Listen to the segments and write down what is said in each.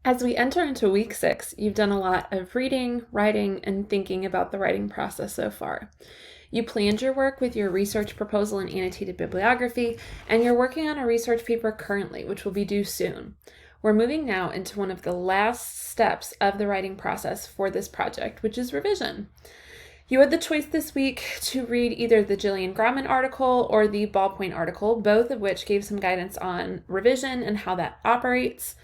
As we enter into week 6, you've done a lot of reading, writing, and thinking about the writing process so far. You planned your work with your research proposal and annotated bibliography, and you're working on a research paper currently, which will be due soon. We're moving now into one of the last steps of the writing process for this project, which is revision. You had the choice this week to read either the Jillian Grauman article or the Ballpoint article, both of which gave some guidance on revision and how that operates.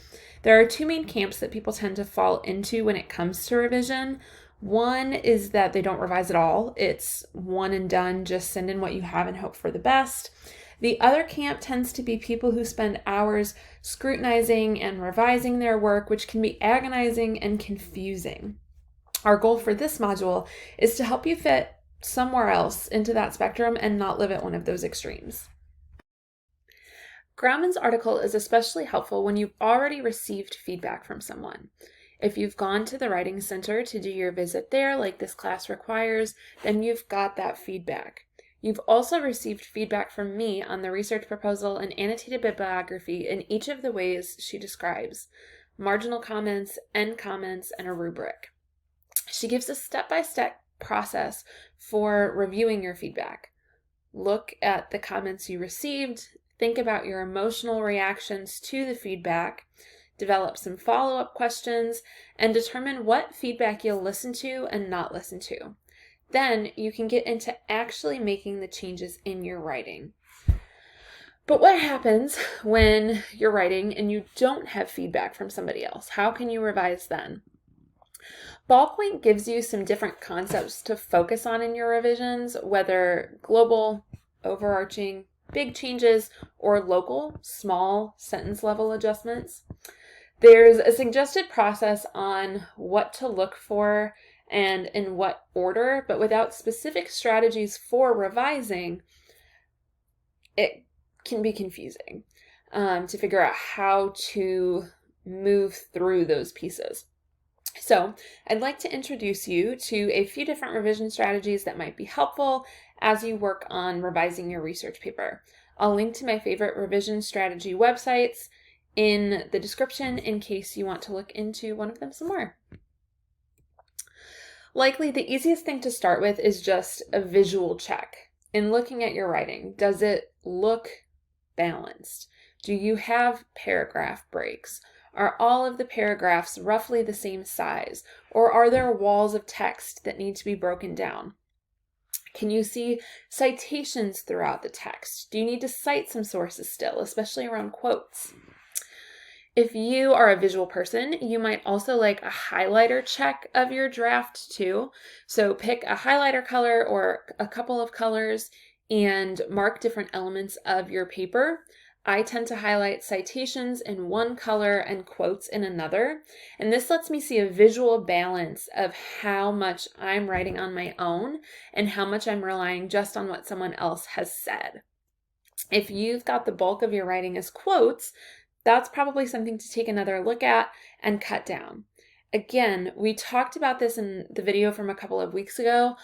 There are two main camps that people tend to fall into when it comes to revision. One is that they don't revise at all. It's one and done, just send in what you have and hope for the best. The other camp tends to be people who spend hours scrutinizing and revising their work, which can be agonizing and confusing. Our goal for this module is to help you fit somewhere else into that spectrum and not live at one of those extremes. Grauman's article is especially helpful when you've already received feedback from someone. If you've gone to the Writing Center to do your visit there, like this class requires, then you've got that feedback. You've also received feedback from me on the research proposal and annotated bibliography in each of the ways she describes: marginal comments, end comments, and a rubric. She gives a step-by-step process for reviewing your feedback. Look at the comments you received, think about your emotional reactions to the feedback, develop some follow-up questions, and determine what feedback you'll listen to and not listen to. Then you can get into actually making the changes in your writing. But what happens when you're writing and you don't have feedback from somebody else? How can you revise then? Ballpoint gives you some different concepts to focus on in your revisions, whether global, overarching, big changes, or local, small sentence level adjustments. There's a suggested process on what to look for and in what order, but without specific strategies for revising, it can be confusing to figure out how to move through those pieces. So I'd like to introduce you to a few different revision strategies that might be helpful as you work on revising your research paper. I'll link to my favorite revision strategy websites in the description in case you want to look into one of them some more. Likely the easiest thing to start with is just a visual check. In looking at your writing, does it look balanced? Do you have paragraph breaks? Are all of the paragraphs roughly the same size? Or are there walls of text that need to be broken down? Can you see citations throughout the text? Do you need to cite some sources still, especially around quotes? If you are a visual person, you might also like a highlighter check of your draft too. So pick a highlighter color or a couple of colors and mark different elements of your paper. I tend to highlight citations in one color and quotes in another, and this lets me see a visual balance of how much I'm writing on my own and how much I'm relying just on what someone else has said. If you've got the bulk of your writing as quotes, that's probably something to take another look at and cut down. Again, we talked about this in the video from a couple of weeks ago,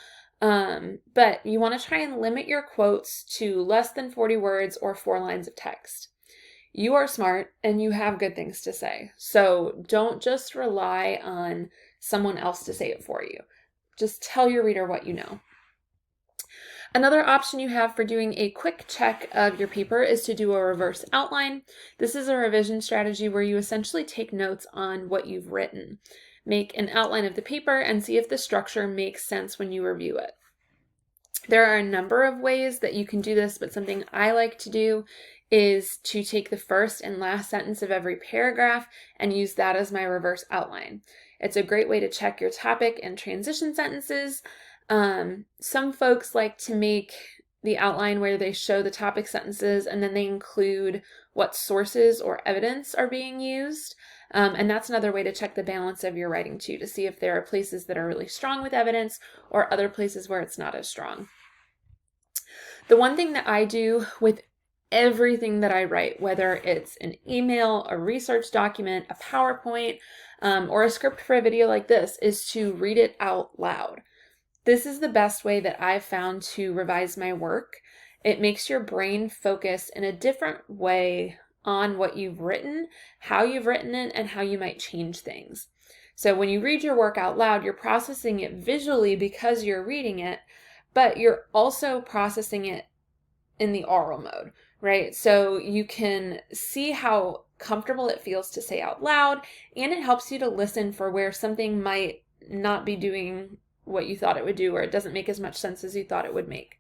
but you want to try and limit your quotes to less than 40 words or 4 lines of text. You are smart and you have good things to say, so don't just rely on someone else to say it for you. Just tell your reader what you know. Another option you have for doing a quick check of your paper is to do a reverse outline. This is a revision strategy where you essentially take notes on what you've written. Make an outline of the paper and see if the structure makes sense when you review it. There are a number of ways that you can do this, but something I like to do is to take the first and last sentence of every paragraph and use that as my reverse outline. It's a great way to check your topic and transition sentences. Some folks like to make the outline where they show the topic sentences and then they include what sources or evidence are being used. And that's another way to check the balance of your writing too, to see if there are places that are really strong with evidence or other places where it's not as strong. The one thing that I do with everything that I write, whether it's an email, a research document, a PowerPoint, or a script for a video like this, is to read it out loud. This is the best way that I've found to revise my work. It makes your brain focus in a different way on what you've written, how you've written it, and how you might change things. So when you read your work out loud, you're processing it visually because you're reading it, but you're also processing it in the oral mode, right? So you can see how comfortable it feels to say out loud, and it helps you to listen for where something might not be doing what you thought it would do, or it doesn't make as much sense as you thought it would make.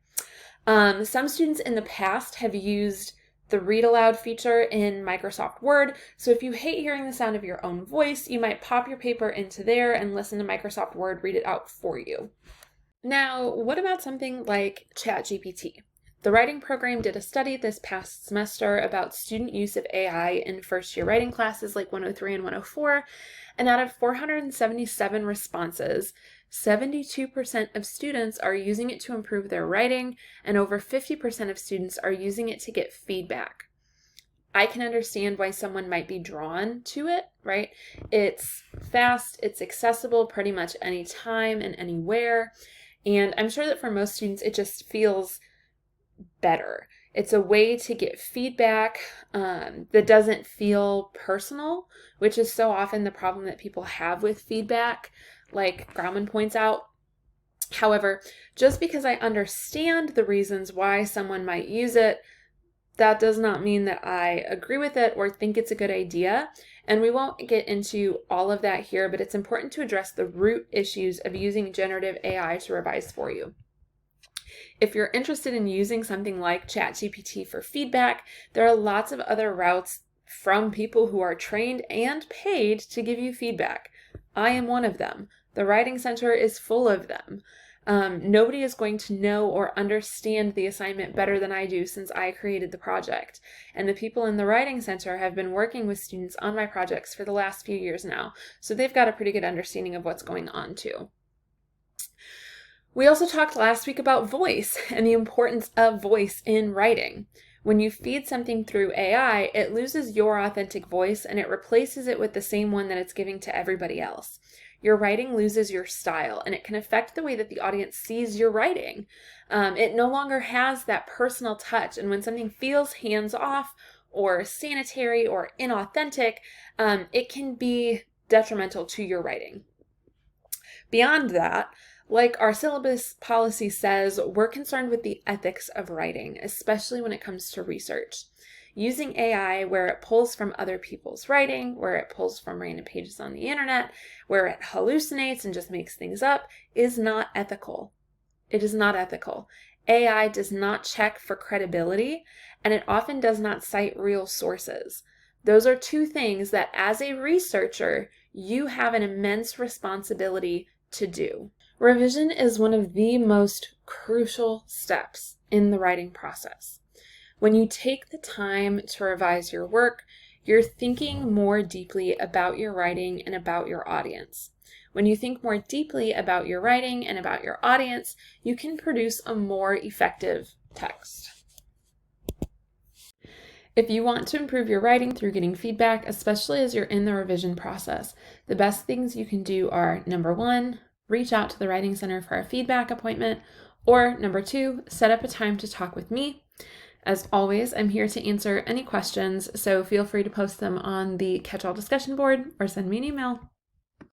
Some students in the past have used the read aloud feature in Microsoft Word. So if you hate hearing the sound of your own voice, you might pop your paper into there and listen to Microsoft Word read it out for you. Now, what about something like ChatGPT? The writing program did a study this past semester about student use of AI in first-year writing classes like 103 and 104, and out of 477 responses, 72% of students are using it to improve their writing, and over 50% of students are using it to get feedback. I can understand why someone might be drawn to it, right? It's fast, it's accessible pretty much anytime and anywhere, and I'm sure that for most students it just feels better. It's a way to get feedback that doesn't feel personal, which is so often the problem that people have with feedback, like Grauman points out. However, just because I understand the reasons why someone might use it, that does not mean that I agree with it or think it's a good idea. And we won't get into all of that here, but it's important to address the root issues of using generative AI to revise for you. If you're interested in using something like ChatGPT for feedback, there are lots of other routes from people who are trained and paid to give you feedback. I am one of them. The Writing Center is full of them. Nobody is going to know or understand the assignment better than I do since I created the project. And the people in the Writing Center have been working with students on my projects for the last few years now, so they've got a pretty good understanding of what's going on too. We also talked last week about voice and the importance of voice in writing. When you feed something through AI, it loses your authentic voice and it replaces it with the same one that it's giving to everybody else. Your writing loses your style, and it can affect the way that the audience sees your writing. It no longer has that personal touch, and when something feels hands-off or sanitary or inauthentic, it can be detrimental to your writing. Beyond that, like our syllabus policy says, we're concerned with the ethics of writing, especially when it comes to research. Using AI where it pulls from other people's writing, where it pulls from random pages on the internet, where it hallucinates and just makes things up, is not ethical. It is not ethical. AI does not check for credibility, and it often does not cite real sources. Those are two things that, as a researcher, you have an immense responsibility to do. Revision is one of the most crucial steps in the writing process. When you take the time to revise your work, you're thinking more deeply about your writing and about your audience. When you think more deeply about your writing and about your audience, you can produce a more effective text. If you want to improve your writing through getting feedback, especially as you're in the revision process, the best things you can do are, number 1, reach out to the Writing Center for a feedback appointment, or number 2, set up a time to talk with me. As always, I'm here to answer any questions, so feel free to post them on the catch-all discussion board or send me an email.